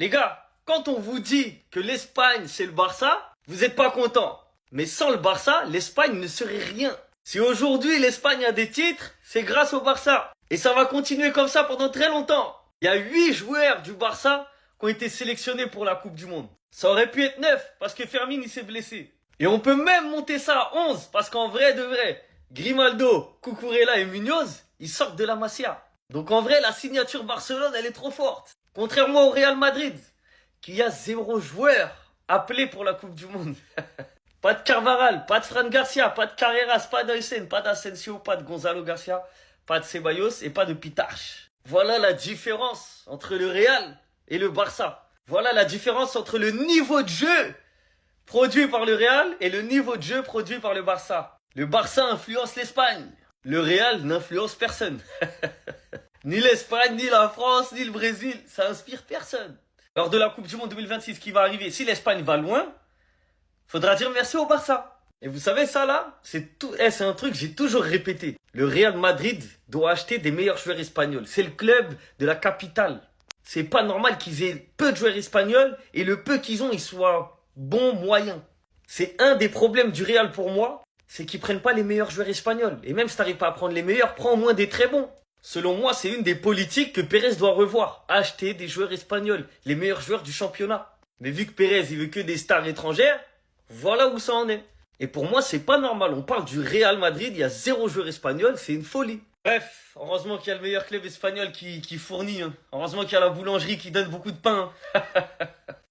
Les gars, quand on vous dit que l'Espagne c'est le Barça, vous n'êtes pas content. Mais sans le Barça, l'Espagne ne serait rien. Si aujourd'hui l'Espagne a des titres, c'est grâce au Barça. Et ça va continuer comme ça pendant très longtemps. Il y a 8 joueurs du Barça qui ont été sélectionnés pour la Coupe du Monde. Ça aurait pu être 9 parce que Fermin il s'est blessé. Et on peut même monter ça à 11 parce qu'en vrai de vrai, Grimaldo, Cucurella et Munoz, ils sortent de la Masia. Donc en vrai, la signature Barcelone, elle est trop forte. Contrairement au Real Madrid, qui a 0 joueur appelé pour la Coupe du Monde. Pas de Carvajal, pas de Fran Garcia, pas de Carreras, pas d'Aysen, pas d'Asensio, pas de Gonzalo Garcia, pas de Ceballos et pas de Pitarch. Voilà la différence entre le Real et le Barça. Voilà la différence entre le niveau de jeu produit par le Real et le niveau de jeu produit par le Barça. Le Barça influence l'Espagne. Le Real n'influence personne. Ni l'Espagne, ni la France, ni le Brésil. Ça inspire personne. Lors de la Coupe du Monde 2026 qui va arriver, si l'Espagne va loin, faudra dire merci au Barça. Et vous savez ça là, c'est un truc que j'ai toujours répété. Le Real Madrid doit acheter des meilleurs joueurs espagnols. C'est le club de la capitale. C'est pas normal qu'ils aient peu de joueurs espagnols et le peu qu'ils ont, ils soient bons, moyens. C'est un des problèmes du Real pour moi, c'est qu'ils prennent pas les meilleurs joueurs espagnols. Et même si t'arrives pas à prendre les meilleurs, prends au moins des très bons. Selon moi, c'est une des politiques que Pérez doit revoir. Acheter des joueurs espagnols, les meilleurs joueurs du championnat. Mais vu que Pérez, il veut que des stars étrangères, voilà où ça en est. Et pour moi, c'est pas normal. On parle du Real Madrid, il y a 0 joueur espagnol, c'est une folie. Bref, heureusement qu'il y a le meilleur club espagnol qui fournit. Heureusement qu'il y a la boulangerie qui donne beaucoup de pain.